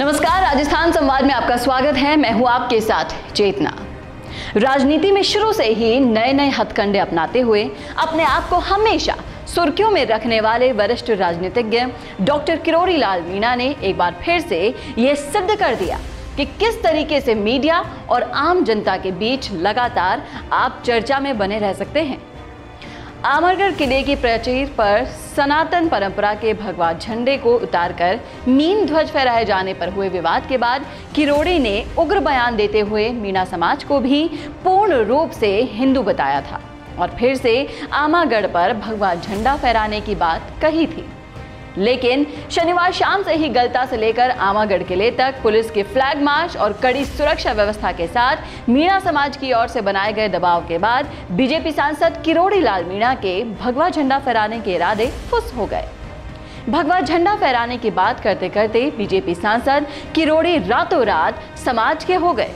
नमस्कार, राजस्थान संवाद में आपका स्वागत है। मैं हूं आपके साथ चेतना। राजनीति में शुरू से ही नए नए हथकंडे अपनाते हुए अपने आप को हमेशा सुर्खियों में रखने वाले वरिष्ठ राजनीतिज्ञ डॉक्टर किरोड़ी लाल मीणा ने एक बार फिर से ये सिद्ध कर दिया कि किस तरीके से मीडिया और आम जनता के बीच लगातार आप चर्चा में बने रह सकते हैं। आमरगढ़ किले की प्राचीर पर सनातन परंपरा के भगवा झंडे को उतारकर मीन ध्वज फहराए जाने पर हुए विवाद के बाद किरोड़ी ने उग्र बयान देते हुए मीणा समाज को भी पूर्ण रूप से हिंदू बताया था और फिर से आमागढ़ पर भगवा झंडा फहराने की बात कही थी। लेकिन शनिवार शाम से ही गलता से लेकर आमागढ़ किले तक पुलिस के फ्लैग मार्च और कड़ी सुरक्षा व्यवस्था के साथ मीणा समाज की ओर से बनाए गए दबाव के बाद बीजेपी सांसद किरोड़ी लाल मीणा के भगवा झंडा फहराने के इरादे फुस हो गए। भगवा झंडा फहराने की बात करते करते बीजेपी सांसद किरोड़ी रातों रात समाज के हो गए।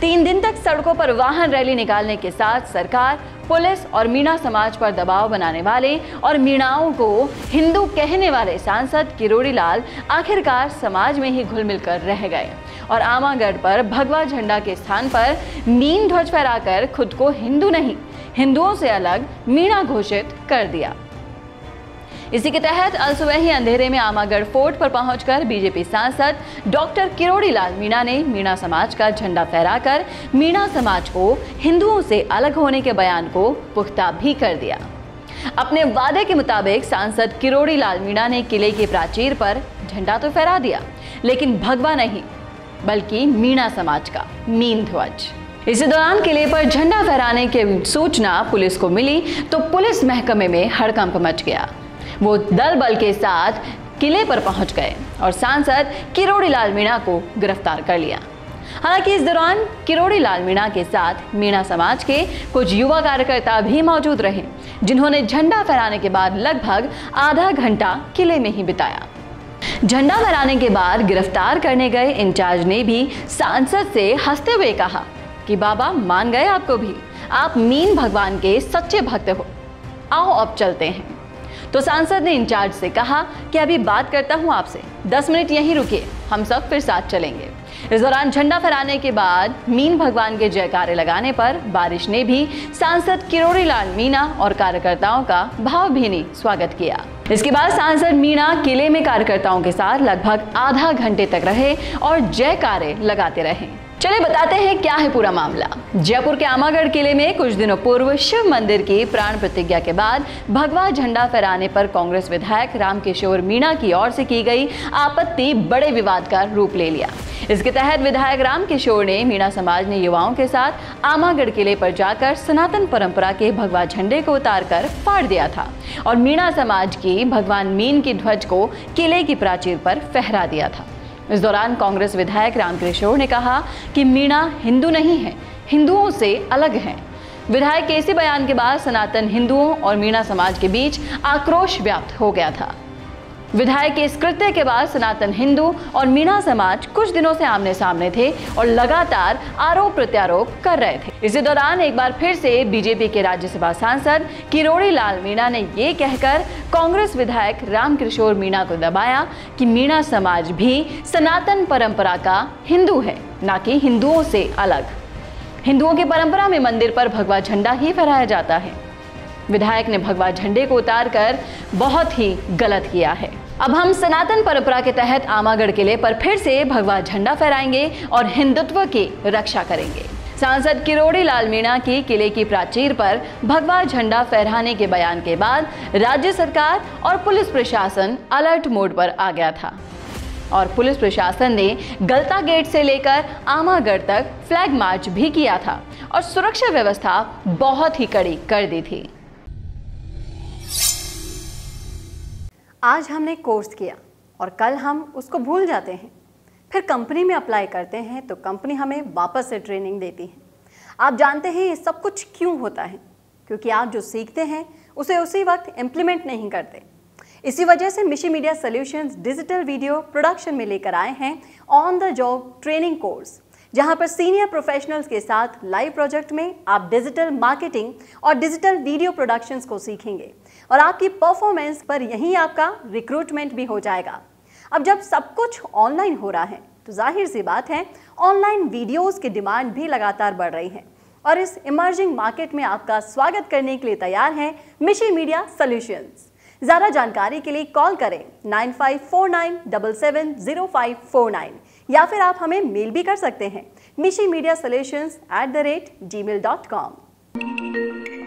3 दिन तक सड़कों पर वाहन रैली निकालने के साथ सरकार, पुलिस और मीणा समाज पर दबाव बनाने वाले और मीणाओं को हिंदू कहने वाले सांसद किरोड़ी लाल आखिरकार समाज में ही घुल मिल कर रह गए और आमागढ़ पर भगवा झंडा के स्थान पर मीन ध्वज फहराकर खुद को हिंदू नहीं, हिंदुओं से अलग मीणा घोषित कर दिया। इसी के तहत अलसुबह ही अंधेरे में आमागढ़ फोर्ट पर पहुंचकर बीजेपी सांसद डॉक्टर किरोड़ी लाल मीणा ने मीणा समाज का झंडा फहराकर मीणा समाज को हिंदुओं से अलग होने के बयान को पुख्ता भी कर दिया। अपने वादे के मुताबिक सांसद किरोड़ी लाल मीणा ने किले की प्राचीर पर झंडा तो फहरा दिया, लेकिन भगवा नहीं बल्कि मीणा समाज का मीन ध्वज। इसी दौरान किले पर झंडा फहराने की सूचना पुलिस को मिली तो पुलिस महकमे में हड़कंप मच गया। वो दल बल के साथ किले पर पहुंच गए और सांसद किरोड़ी लाल मीणा को गिरफ्तार कर लिया। हालांकि इस दौरान किरोड़ी लाल मीणा के साथ मीणा समाज के कुछ युवा कार्यकर्ता भी मौजूद रहे, जिन्होंने झंडा फहराने के बाद लगभग आधा घंटा किले में ही बिताया। झंडा फहराने के बाद गिरफ्तार करने गए इंचार्ज ने भी सांसद से हंसते हुए कहा कि बाबा मान गए आपको भी, आप मीन भगवान के सच्चे भक्त हो, आओ अब चलते हैं। तो सांसद ने इंचार्ज से कहा कि अभी बात करता हूं आपसे, 10 मिनट यहीं रुकिए, हम सब फिर साथ चलेंगे। इस दौरान झंडा फहराने के बाद मीन भगवान के जयकारे लगाने पर बारिश ने भी सांसद किरोड़ी लाल मीणा और कार्यकर्ताओं का भावभीनी स्वागत किया। इसके बाद सांसद मीणा किले में कार्यकर्ताओं के साथ लगभग आधा घंटे तक रहे और जयकारे लगाते रहे। चलिए बताते हैं क्या है पूरा मामला। जयपुर के आमागढ़ किले में कुछ दिनों पूर्व शिव मंदिर की प्राण प्रतिज्ञा के बाद भगवा झंडा फहराने पर कांग्रेस विधायक रामकिशोर मीणा की ओर से की गई आपत्ति बड़े विवाद का रूप ले लिया। इसके तहत विधायक रामकिशोर ने मीणा समाज ने युवाओं के साथ आमागढ़ किले पर जाकर सनातन परंपरा के भगवा झंडे को उतारकर फाड़ दिया था और मीणा समाज की भगवान मीन की ध्वज को किले की प्राचीर पर फहरा दिया था। इस दौरान कांग्रेस विधायक रामकिशोर ने कहा कि मीणा हिंदू नहीं है, हिंदुओं से अलग है। विधायक के इसी बयान के बाद सनातन हिंदुओं और मीणा समाज के बीच आक्रोश व्याप्त हो गया था। विधायक के इस कृत्य के बाद सनातन हिंदू और मीणा समाज कुछ दिनों से आमने सामने थे और लगातार आरोप प्रत्यारोप कर रहे थे। इसी दौरान एक बार फिर से बीजेपी के राज्यसभा सांसद किरोड़ी लाल मीणा ने ये कहकर कांग्रेस विधायक रामकिशोर मीणा को दबाया कि मीणा समाज भी सनातन परंपरा का हिंदू है, ना कि हिंदुओं से अलग। हिंदुओं की परंपरा में मंदिर पर भगवा झंडा ही फहराया जाता है। विधायक ने भगवा झंडे को उतारकर बहुत ही गलत किया है। अब हम सनातन परंपरा के तहत आमागढ़ किले पर फिर से भगवा झंडा फहराएंगे और हिंदुत्व की रक्षा करेंगे। सांसद किरोड़ी लाल मीणा की किले की प्राचीर पर भगवा झंडा फहराने के बयान के बाद राज्य सरकार और पुलिस प्रशासन अलर्ट मोड पर आ गया था और पुलिस प्रशासन ने गलता गेट से लेकर आमागढ़ तक फ्लैग मार्च भी किया था और सुरक्षा व्यवस्था बहुत ही कड़ी कर दी थी। आज हमने कोर्स किया और कल हम उसको भूल जाते हैं, फिर कंपनी में अप्लाई करते हैं तो कंपनी हमें वापस से ट्रेनिंग देती है। आप जानते हैं ये सब कुछ क्यों होता है? क्योंकि आप जो सीखते हैं उसे उसी वक्त इम्प्लीमेंट नहीं करते। इसी वजह से मिशी media solutions digital video production में लेकर आए हैं on the job training course, जहां पर सीनियर प्रोफेशनल्स के साथ लाइव प्रोजेक्ट में आप डिजिटल मार्केटिंग और डिजिटल वीडियो प्रोडक्शंस को सीखेंगे और आपकी परफॉर्मेंस पर यहीं आपका रिक्रूटमेंट भी हो जाएगा। अब जब सब कुछ ऑनलाइन हो रहा है तो जाहिर सी बात है ऑनलाइन वीडियोस की डिमांड भी लगातार बढ़ रही है और इस इमर्जिंग मार्केट में आपका स्वागत करने के लिए तैयार है मिशी मीडिया सॉल्यूशंस। ज़्यादा जानकारी के लिए कॉल करें 9549770549 या फिर आप हमें मेल भी कर सकते हैं mishimediasolutions@gmail.com।